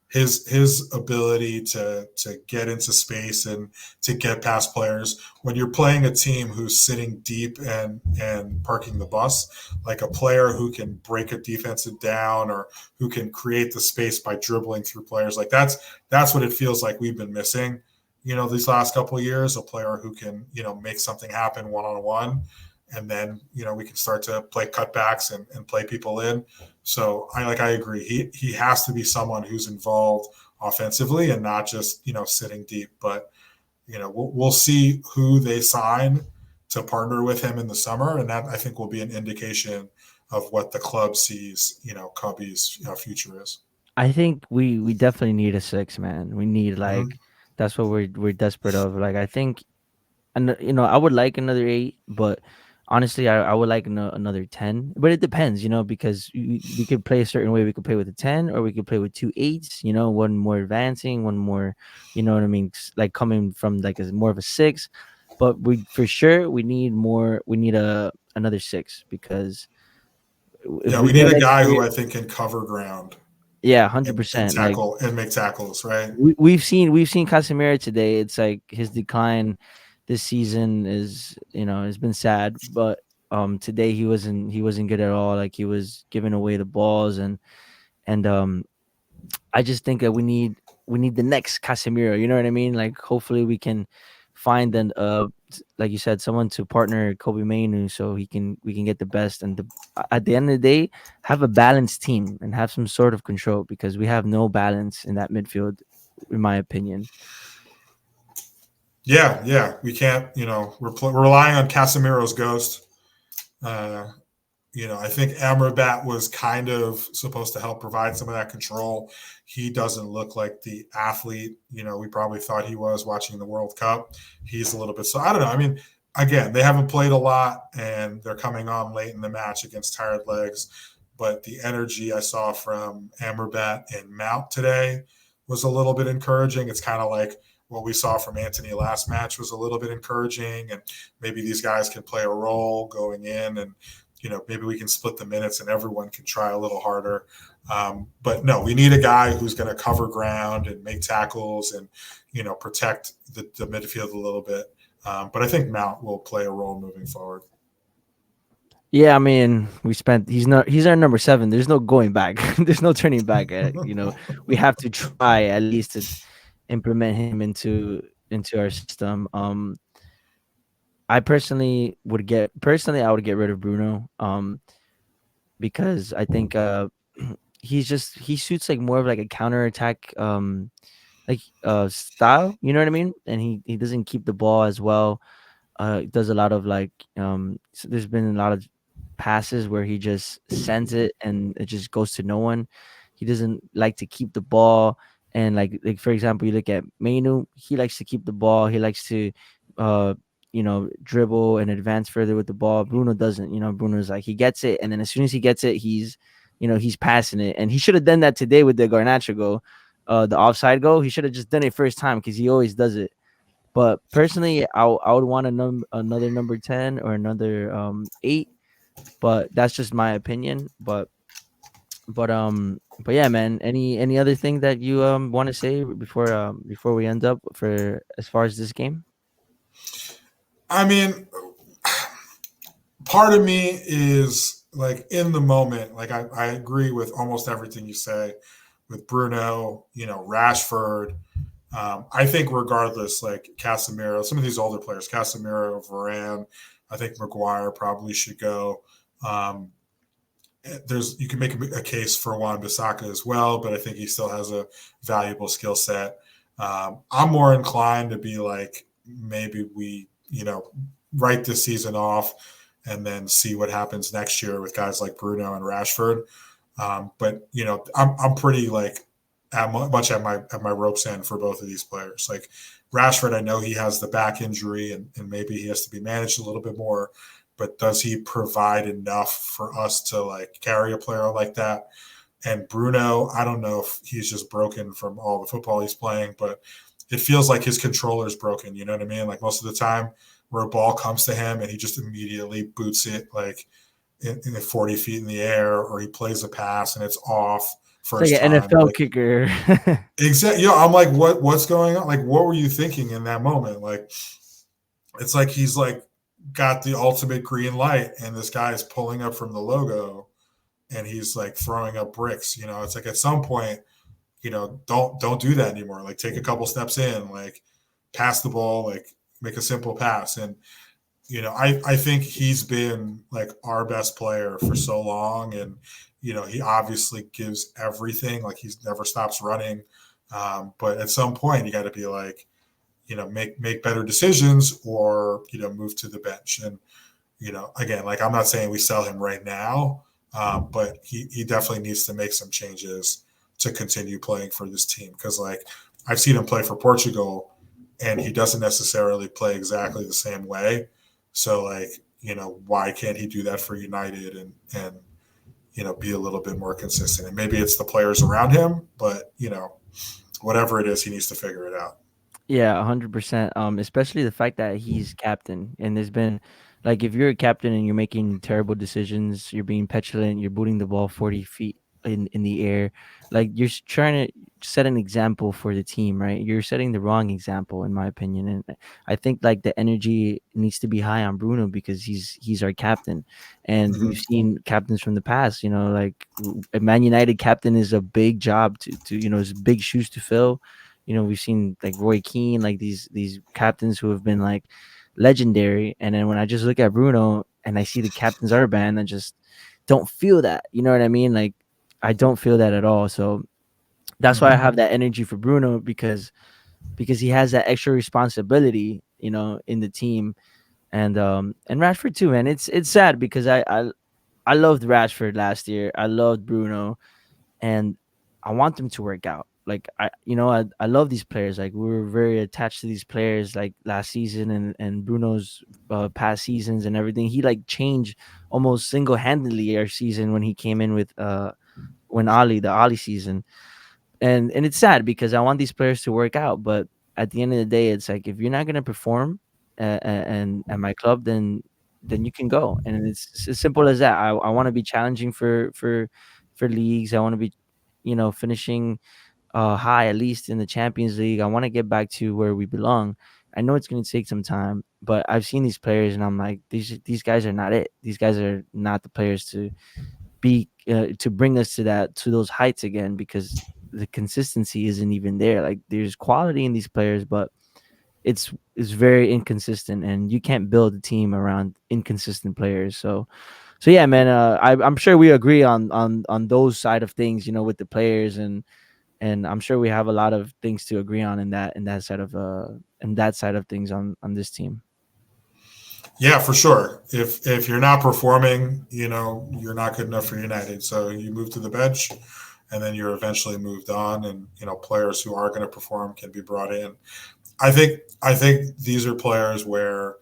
his ability to get into space and to get past players when you're playing a team who's sitting deep and parking the bus, like a player who can break a defensive down or who can create the space by dribbling through players, like that's what it feels like we've been missing, these last couple of years. A player who can make something happen one on one, and then we can start to play cutbacks and play people in. So I agree. He has to be someone who's involved offensively and not just sitting deep. But we'll see who they sign to partner with him in the summer, and that I think will be an indication of what the club sees Cubby's future is. I think we definitely need a six, man. We need Mm-hmm. like that's what we're desperate of. Like I think, and I would like another eight, but honestly, I would like another 10. But it depends, because we could play a certain way. We could play with a 10, or we could play with two eights. One more advancing, one more, you know what I mean, like coming from like a more of a six. But we for sure we need more. We need another six because if Yeah, we we need get a next guy who year, I think can cover ground yeah, hundred and percent. Like tackle and make tackles, right? we've seen Casemiro today. It's like his decline this season is has been sad, but today he wasn't good at all. Like he was giving away the balls, and I just think that we need the next Casemiro. You know what I mean? Like hopefully we can find like you said, someone to partner Kobe Mainu so we can get the best, and at the end of the day have a balanced team and have some sort of control, because we have no balance in that midfield, in my opinion. Yeah, yeah. We can't, we're relying on Casemiro's ghost. Uh, I think Amrabat was kind of supposed to help provide some of that control. He doesn't look like the athlete, we probably thought he was watching the World Cup. He's a little bit, so I don't know. I mean, again, they haven't played a lot and they're coming on late in the match against tired legs. But the energy I saw from Amrabat and Mount today was a little bit encouraging. It's kind of like what we saw from Anthony last match was a little bit encouraging, and maybe these guys can play a role going in, and maybe we can split the minutes and everyone can try a little harder. But no, we need a guy who's going to cover ground and make tackles and protect the midfield a little bit. But I think Mount will play a role moving forward. Yeah, I mean, he's our number 7. There's no going back. There's no turning back. We have to try at least to implement him into our system. I would get rid of Bruno. Because I think he suits like more of like a counter attack style, you know what I mean? And he doesn't keep the ball as well. Does a lot of like so there's been a lot of passes where he just sends it and it just goes to no one. He doesn't like to keep the ball, and like for example, you look at Mainu, he likes to keep the ball. He likes to uh dribble and advance further with the ball. Bruno doesn't. Bruno's like he gets it, and then as soon as he gets it, he's passing it, and he should have done that today with the Garnacho goal, the offside goal. He should have just done it first time because he always does it. But personally, I would want another number 10 or another 8, but that's just my opinion. But yeah, man. Any other thing that you want to say before we end up for as far as this game? I mean, part of me is like in the moment, like I agree with almost everything you say with Bruno, Rashford. I think regardless, like Casemiro, some of these older players, Casemiro, Varane, I think Maguire probably should go. You can make a case for Wan-Bissaka as well, but I think he still has a valuable skill set. I'm more inclined to be like maybe we write this season off and then see what happens next year with guys like Bruno and Rashford. But I'm pretty like much at my rope's end for both of these players. Like Rashford, I know he has the back injury and maybe he has to be managed a little bit more. But does he provide enough for us to like carry a player like that? And Bruno, I don't know if he's just broken from all the football he's playing, but it feels like his controller's broken. You know what I mean? Like most of the time where a ball comes to him and he just immediately boots it like in 40 feet in the air, or he plays a pass and it's off It's first like an time. NFL Like, kicker. exactly. I'm like, what's going on? Like, what were you thinking in that moment? Like, it's like he's like got the ultimate green light and this guy is pulling up from the logo and he's like throwing up bricks. It's like at some point, don't do that anymore. Like take a couple steps in, like pass the ball, like make a simple pass. And I think he's been like our best player for so long, and he obviously gives everything. Like he's never stops running, but at some point you got to be like, make better decisions, or move to the bench. And again, like I'm not saying we sell him right now, but he definitely needs to make some changes to continue playing for this team, because like I've seen him play for Portugal, and he doesn't necessarily play exactly the same way. So like why can't he do that for United and be a little bit more consistent? And maybe it's the players around him, but whatever it is, he needs to figure it out. Yeah, 100%. Especially the fact that he's captain, and there's been like if you're a captain and you're making terrible decisions, you're being petulant, you're booting the ball 40 feet in the air, like you're trying to set an example for the team, right? You're setting the wrong example, in my opinion, and I think like the energy needs to be high on Bruno because he's our captain, and we've Mm-hmm. seen captains from the past. Like a Man United captain is a big job to it's big shoes to fill. We've seen like Roy Keane, like these captains who have been like legendary. And then when I just look at Bruno and I see the captain's armband, I just don't feel that. You know what I mean? Like I don't feel that at all. So that's why I Mm-hmm. have that energy for Bruno because he has that extra responsibility, in the team. And Rashford too, man. It's sad because I loved Rashford last year. I loved Bruno, and I want them to work out. Like I love these players. Like we were very attached to these players like last season and Bruno's past seasons and everything. He like changed almost single handedly our season when he came in with when the Ali season. And it's sad because I want these players to work out, but at the end of the day, it's like if you're not gonna perform and at my club, then you can go, and it's as simple as that. I want to be challenging for leagues. I want to be, finishing high at least in the Champions League. I want to get back to where we belong. I know it's going to take some time, but I've seen these players, and I'm like, these guys are not it. These guys are not the players to bring us to those heights again, because the consistency isn't even there. Like there's quality in these players, but it's very inconsistent, and you can't build a team around inconsistent players. So yeah, man. I'm sure we agree on those side of things, with the players, and I'm sure we have a lot of things to agree on in that side of things on this team. Yeah, for sure. If you're not performing, you're not good enough for United. So you move to the bench, and then you're eventually moved on, and players who are going to perform can be brought in. I think these are players where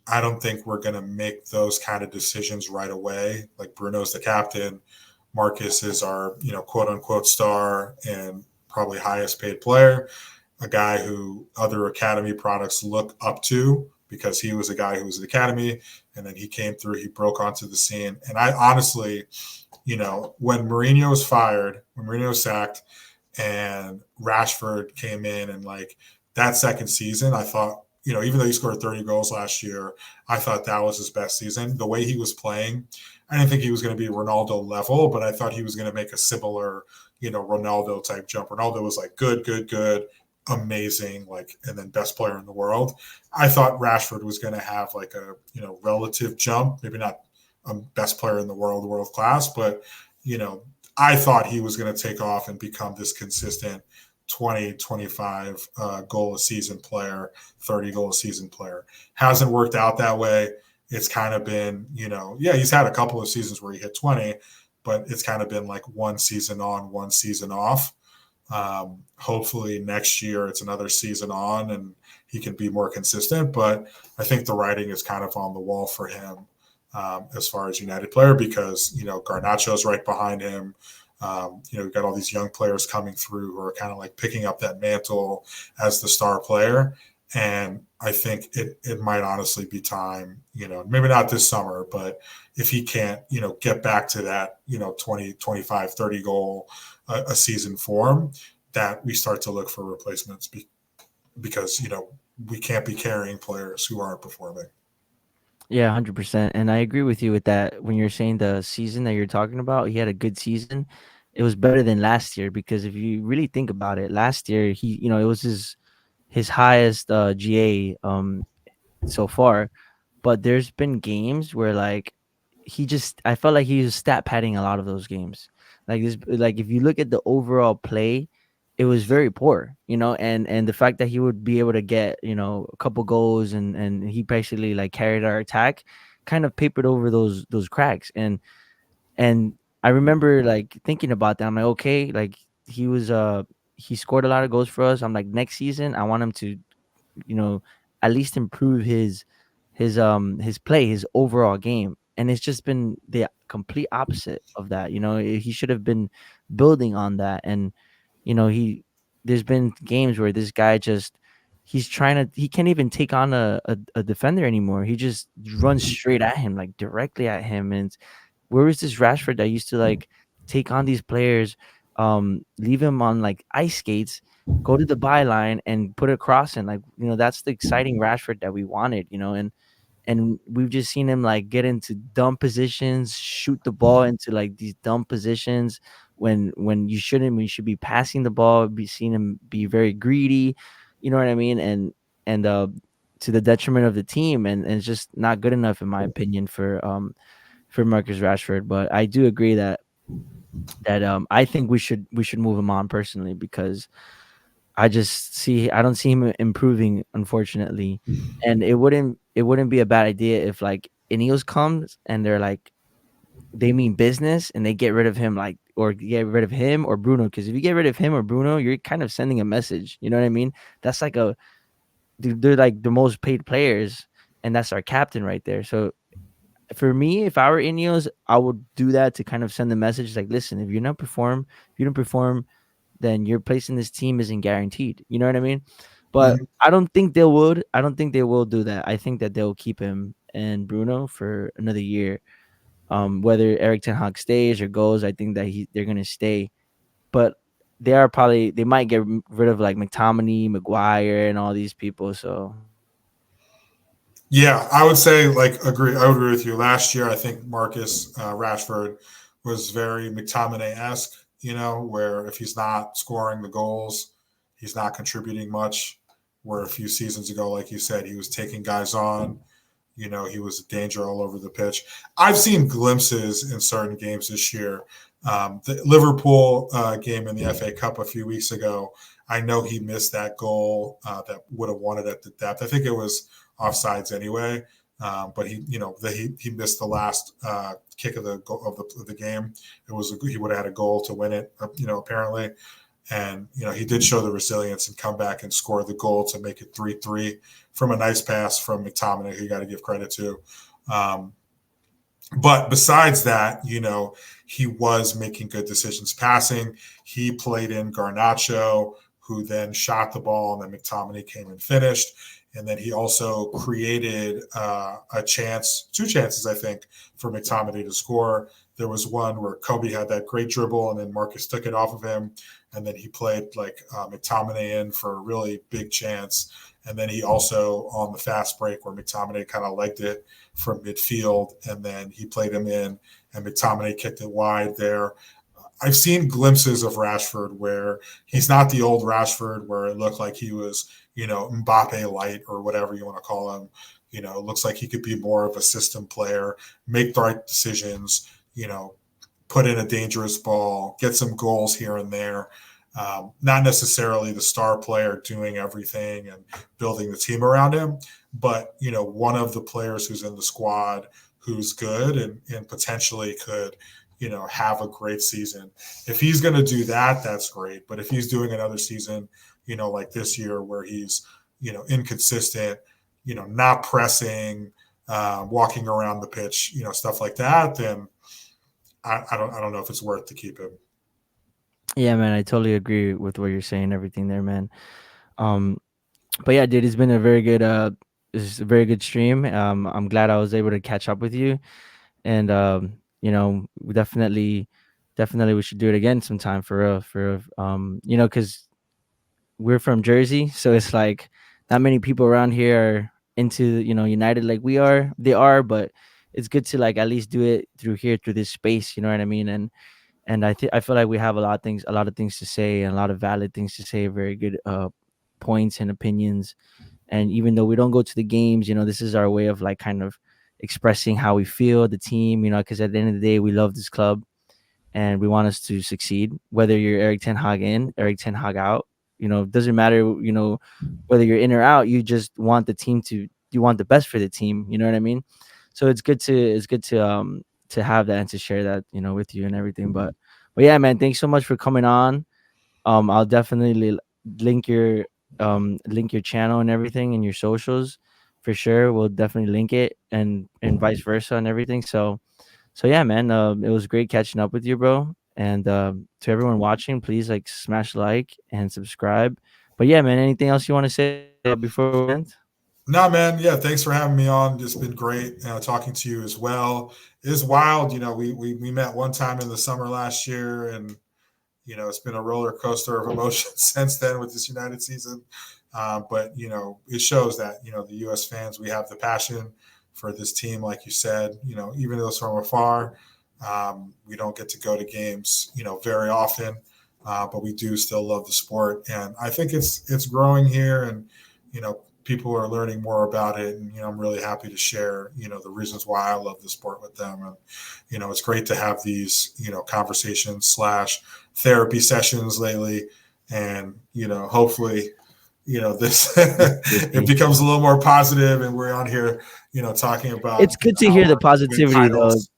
I don't think we're going to make those kind of decisions right away. Like Bruno's the captain, Marcus is our quote unquote star and probably highest paid player, a guy who other academy products look up to because he was a guy who was at the academy, and then he came through, he broke onto the scene. And I honestly, when Mourinho was fired, when Mourinho was sacked, and Rashford came in, and like that second season, I thought, even though he scored 30 goals last year, I thought that was his best season. The way he was playing, I didn't think he was going to be Ronaldo level, but I thought he was going to make a similar, Ronaldo type jump. Ronaldo was like good, good, good, amazing, like, and then best player in the world. I thought Rashford was going to have like a, relative jump, maybe not best player in the world class, but, you know, I thought he was going to take off and become this consistent 20, 25 goal a season player, 30 goal a season player. Hasn't worked out that way. It's kind of been, yeah, he's had a couple of seasons where he hit 20, but it's kind of been like one season on, one season off. Hopefully next year it's another season on and he can be more consistent. But I think the writing is kind of on the wall for him as far as United player because, Garnacho's right behind him. We've got all these young players coming through who are kind of like picking up that mantle as the star player. And I think it might honestly be time, maybe not this summer, but if he can't, get back to that, 20, 25, 30 goal a season form, that we start to look for replacements because, we can't be carrying players who aren't performing. Yeah, 100%. And I agree with you with that. When you're saying the season that you're talking about, he had a good season. It was better than last year because if you really think about it, last year it was his highest GA so far. But there's been games where like I felt like he was stat padding a lot of those games. Like if you look at the overall play, it was very poor, and the fact that he would be able to get, a couple goals and he basically like carried our attack kind of papered over those cracks. And I remember like thinking about that. I'm like, okay, like he scored a lot of goals for us. I'm like, next season I want him to, you know, at least improve his play, his overall game. And it's just been the complete opposite of that. He should have been building on that. And he there's been games where this guy just he can't even take on a defender anymore. He just runs straight at him, like directly at him. And where was this Rashford that used to like take on these players, leave him on like ice skates, go to the byline and put a cross in? Like, that's the exciting Rashford that we wanted, and we've just seen him like get into dumb positions, shoot the ball into like these dumb positions when you shouldn't. When you should be passing the ball, be seeing him be very greedy, you know what I mean? And to the detriment of the team, and it's just not good enough in my opinion for Marcus Rashford. But I do agree that I think we should move him on personally, because I don't see him improving, unfortunately. And it wouldn't be a bad idea if like Ineos comes and they're like they mean business and they get rid of him, like, or get rid of him or Bruno. Because if you get rid of him or Bruno, you're kind of sending a message. You know what I mean? That's like they're like the most paid players, and that's our captain right there. So for me, if I were Ineos, I would do that to kind of send the message like, listen, if you don't perform, then your place in this team isn't guaranteed. You know what I mean? But Mhm. I don't think they would. I don't think they will do that. I think that they'll keep him and Bruno for another year. Whether Eric Ten Hag stays or goes, I think that they're gonna stay. But they might get rid of like McTominay, Maguire, and all these people. So Yeah, I would say like agree. I would agree with you. Last year, I think Marcus Rashford was very McTominay esque. You know, where if he's not scoring the goals, he's not contributing much. Where a few seasons ago, like you said, he was taking guys on. You know, he was a danger all over the pitch. I've seen glimpses in certain games this year. The Liverpool game in the FA Cup a few weeks ago, I know he missed that goal that would have won it at the depth. I think it was offsides anyway, but he missed the last kick of the game. He would have had a goal to win it. Apparently, and he did show the resilience and come back and score the goal to make it 3-3 from a nice pass from McTominay, who you got to give credit to. Um, but besides that, he was making good decisions passing. He played in Garnacho, who then shot the ball, and then McTominay came and finished. And then he also created two chances, I think, for McTominay to score. There was one where Kobe had that great dribble, and then Marcus took it off of him, and then he played like McTominay in for a really big chance. And then he also on the fast break where McTominay kind of legged it from midfield, and then he played him in, and McTominay kicked it wide there. I've seen glimpses of Rashford where he's not the old Rashford where it looked like he was, Mbappe light or whatever you want to call him. It looks like he could be more of a system player, make the right decisions, put in a dangerous ball, get some goals here and there. Not necessarily the star player doing everything and building the team around him, but one of the players who's in the squad who's good and potentially could have a great season. If he's going to do that, that's great. But if he's doing another season, like this year where he's inconsistent, not pressing, walking around the pitch, stuff like that, then I don't know if it's worth to keep him. yeah, man, I totally agree with what you're saying. Everything there, man. Um, but yeah, dude, it's been a very good it's a very good stream. I'm glad I was able to catch up with you, and we definitely we should do it again sometime for real, because we're from Jersey, so it's like not many people around here are into United like we are. They are, but it's good to like at least do it through here through this space. You know what I mean? And I feel like we have a lot of things to say, and a lot of valid things to say. Very good points and opinions. And even though we don't go to the games, this is our way of like kind of expressing how we feel the team. Because at the end of the day, we love this club and we want us to succeed. Whether you're Eric Ten Hag in, Eric Ten Hag out, it doesn't matter. Whether you're in or out, you just want the team you want the best for the team. You know what I mean? So it's good to have that and to share that with you and everything. But yeah, man, thanks so much for coming on. I'll definitely link your link your channel and everything and your socials for sure. We'll definitely link it and vice versa and everything. So yeah, man, it was great catching up with you, bro. And to everyone watching, please like smash like and subscribe. But yeah, man, anything else you want to say before we end? No, man. Yeah, thanks for having me on. It's been great talking to you as well. It's wild. We met one time in the summer last year, and it's been a roller coaster of emotions since then with this United season. But it shows that the U.S. fans, we have the passion for this team, like you said. Even though it's from afar, we don't get to go to games, very often, but we do still love the sport, and I think it's growing here, and people are learning more about it, and I'm really happy to share the reasons why I love the sport with them. And it's great to have these conversations slash therapy sessions lately, and hopefully this it Seriously. becomes a little more positive, and we're on here talking about It's good to how hear the we're going to win positivity though. titles.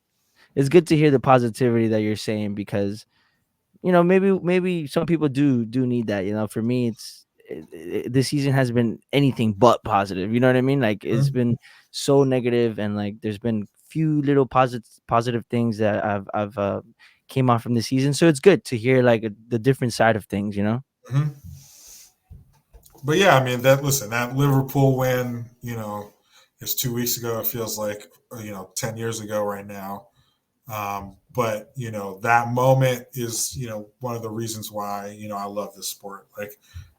It's good to hear the positivity that you're saying because maybe some people do need that. For me, this season has been anything but positive. You know what I mean? Like it's Mhm. been so negative, and like there's been few little positive things that I've came out from the season. So it's good to hear like the different side of things, you know. Hmm. But yeah, I mean that. Listen, that Liverpool win, is 2 weeks ago. It feels like 10 years ago right now. But that moment is one of the reasons why I love this sport. Like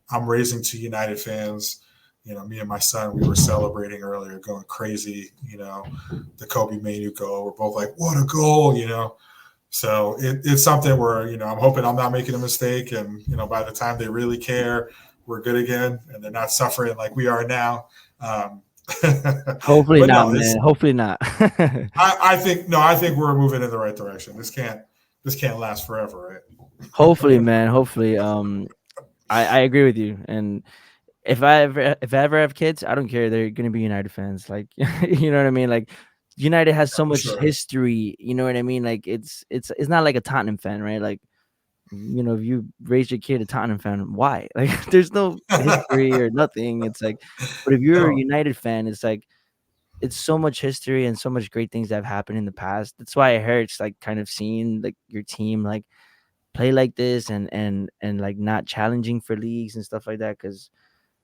I'm raising two United fans. Me and my son, we were celebrating earlier, going crazy. The Kobe Manu goal. We're both like, "What a goal!" So it's something where I'm hoping I'm not making a mistake, and by the time they really care, we're good again, and they're not suffering like we are now. Um, Hopefully but not, no, man. Hopefully not. I think no, I think we're moving in the right direction. This can't last forever, Hopefully, right? man. Hopefully. I agree with you. And if I ever have kids, I don't care. They're gonna be United fans. Like you know what I mean? Like United has so For much sure. history. You know what I mean? Like it's not like a Tottenham fan, right? Like if you raise your kid a Tottenham fan, why? Like there's no history or nothing. It's like, but if you're a No. United fan, it's like it's so much history and so much great things that have happened in the past. That's why it hurts, like kind of seeing like your team like play like this and like not challenging for leagues and stuff like that because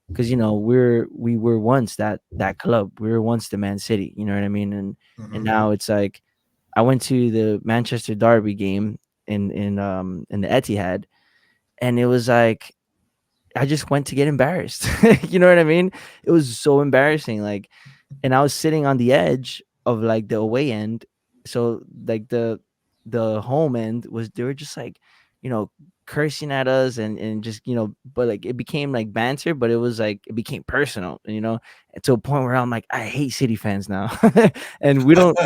we were once that club. We were once the Man City, you know what I mean? And Hmm. now it's like I went to the Manchester Derby game in the Etihad, and it was like I just went to get embarrassed. You know what I mean? It was so embarrassing. Like, and I was sitting on the edge of like the away end. So like the home end was they were just like, you know, cursing at us and just, but like it became like banter, but it was like it became personal, to a point where I'm like, I hate City fans now. and we don't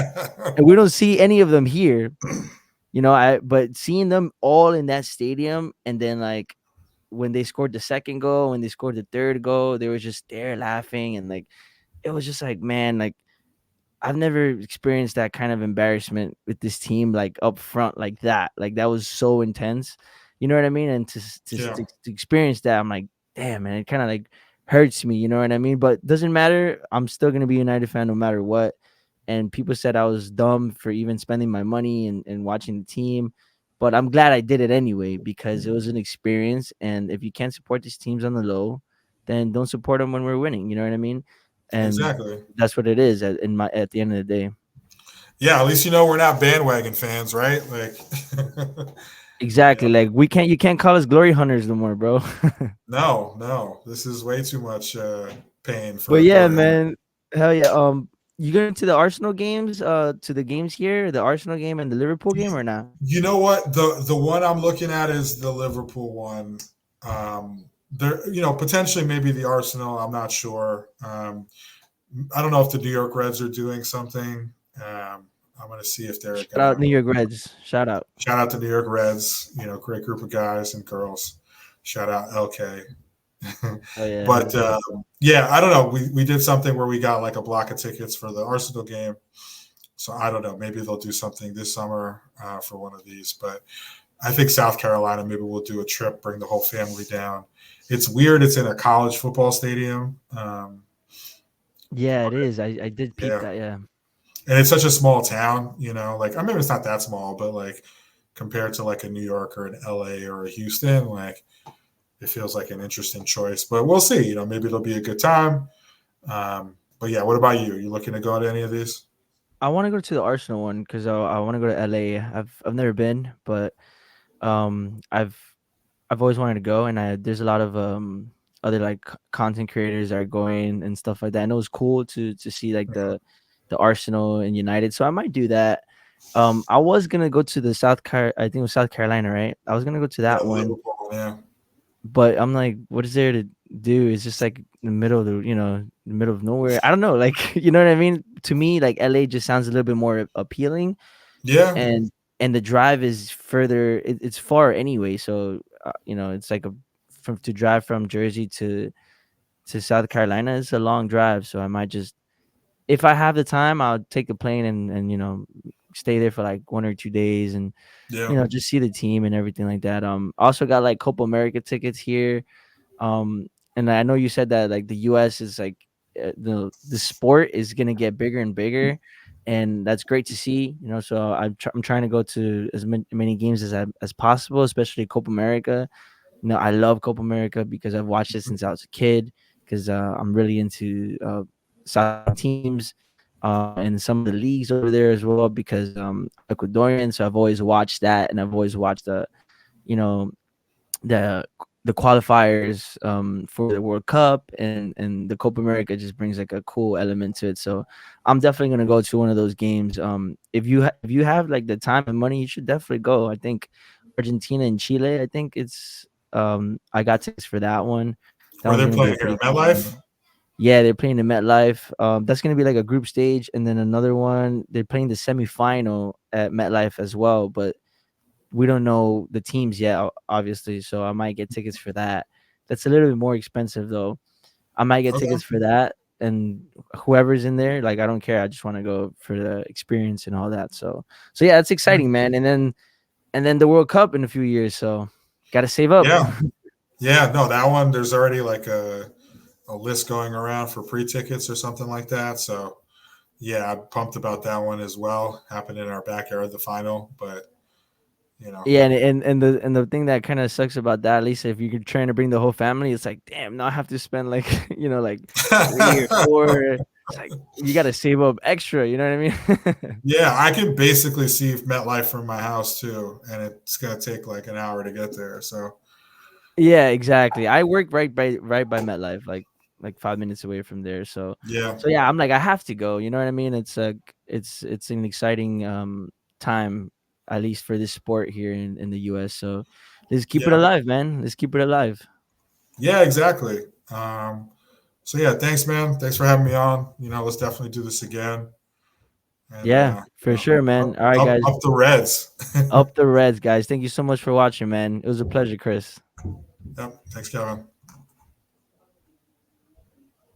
and we don't see any of them here. But seeing them all in that stadium and then like when they scored the second goal, when they scored the third goal, they were just there laughing and like it was just like, man, like I've never experienced that kind of embarrassment with this team, like up front, like that. Like that was so intense. You know what I mean? And Yeah, to experience that, I'm like, damn, man, it kind of like hurts me. You know what I mean? But doesn't matter. I'm still gonna be a United fan no matter what. And people said I was dumb for even spending my money and watching the team. But I'm glad I did it anyway because it was an experience. And if you can't support these teams on the low, then don't support them when we're winning. You know what I mean? And exactly. that's what it is at the end of the day. Yeah, at least we're not bandwagon fans, right? Like, Exactly. Like you can't call us glory hunters no more, bro. no, no, this is way too much pain for But a yeah, glory hunt. man. Hell yeah. You going to the Arsenal games, to the games here, the Arsenal game and the Liverpool game or not? You know what? The one I'm looking at is the Liverpool one. There, potentially maybe the Arsenal. I'm not sure. I don't know if the New York Reds are doing something. I'm going to see if they're Shout going out to New York Reds. Shout out. shout out to New York Reds. Great group of guys and girls. Shout out LK. Oh yeah, hell But yeah. yeah, I don't know. We did something where we got like a block of tickets for the Arsenal game. So I don't know. Maybe they'll do something this summer for one of these. But I think South Carolina, maybe we'll do a trip, bring the whole family down. It's weird. It's in a college football stadium. Yeah, it is. I did peep Yeah. that, yeah. And it's such a small town, like I mean, it's not that small, but like compared to like a New York or an LA or a Houston, like it feels like an interesting choice. But we'll see. Maybe it'll be a good time. But yeah, what about you? Are you looking to go to any of these? I want to go to the Arsenal one because I want to go to LA. I've never been, but I've always wanted to go, and there's a lot of other like content creators that are going and stuff like that. And it was cool to see like the Arsenal and United. So I might do that. I was gonna go to I think it was South Carolina, right? I was gonna go to Yeah, that one, Liverpool. Yeah, but I'm like, what is there to do? It's just like in the middle of the middle of nowhere. I don't know, like you know what I mean? To me, like LA just sounds a little bit more appealing, yeah, and the drive is further. It's far anyway, so it's like a from to drive from Jersey to South Carolina is a long drive. So I might just, if I have the time, I'll take the plane and stay there for like 1 or 2 days and yeah. just see the team and everything like that. Also got like Copa America tickets here. And I know you said that like the U.S. is like the sport is gonna get bigger and bigger, and that's great to see. So I'm trying to go to as many games as possible, especially Copa America. I love Copa America because I've watched it since I was a kid. Because I'm really into South American teams and some of the leagues over there as well. Because I'm Ecuadorian, so I've always watched that, and I've always watched you know the the qualifiers for the World Cup, and the Copa America just brings like a cool element to it. So I'm definitely gonna go to one of those games. If you have like the time and money, you should definitely go. I think Argentina and Chile. I think it's I got tickets for that one. That Where one's they're gonna be playing a here, pretty cool MetLife. game. Yeah, they're playing the MetLife. That's gonna be like a group stage, and then another one they're playing the semifinal at MetLife as well. But we don't know the teams yet, obviously. So I might get tickets for that. That's a little bit more expensive though. I might get Okay. tickets for that, and whoever's in there, like I don't care. I just want to go for the experience and all that. So yeah, it's exciting, man. And then the World Cup in a few years. So got to save up. Yeah. Yeah. No, that one, there's already like a list going around for pre-tickets or something like that. So yeah, I'm pumped about that one as well. Happened in our backyard, the final, but you know. Yeah, and the thing that kind of sucks about that, at least if you're trying to bring the whole family, it's like, damn, now I have to spend like like 3 or 4. It's like you got to save up extra. You know what I mean? Yeah, I can basically see MetLife from my house too, and it's gonna take like an hour to get there. So Yeah, exactly. I work right by MetLife, like 5 minutes away from there. So yeah, so yeah, I'm like I have to go. You know what I mean? It's an exciting time, at least for this sport here in the U.S. So let's keep it yeah, alive, man. Let's keep it alive. yeah, exactly. So yeah, thanks, man. Thanks for having me on. Let's definitely do this again. And Yeah, for sure, man. All right, guys. up the Reds. Up the Reds, guys. Thank you so much for watching, man. It was a pleasure, Chris. Yep. Thanks, Kevin.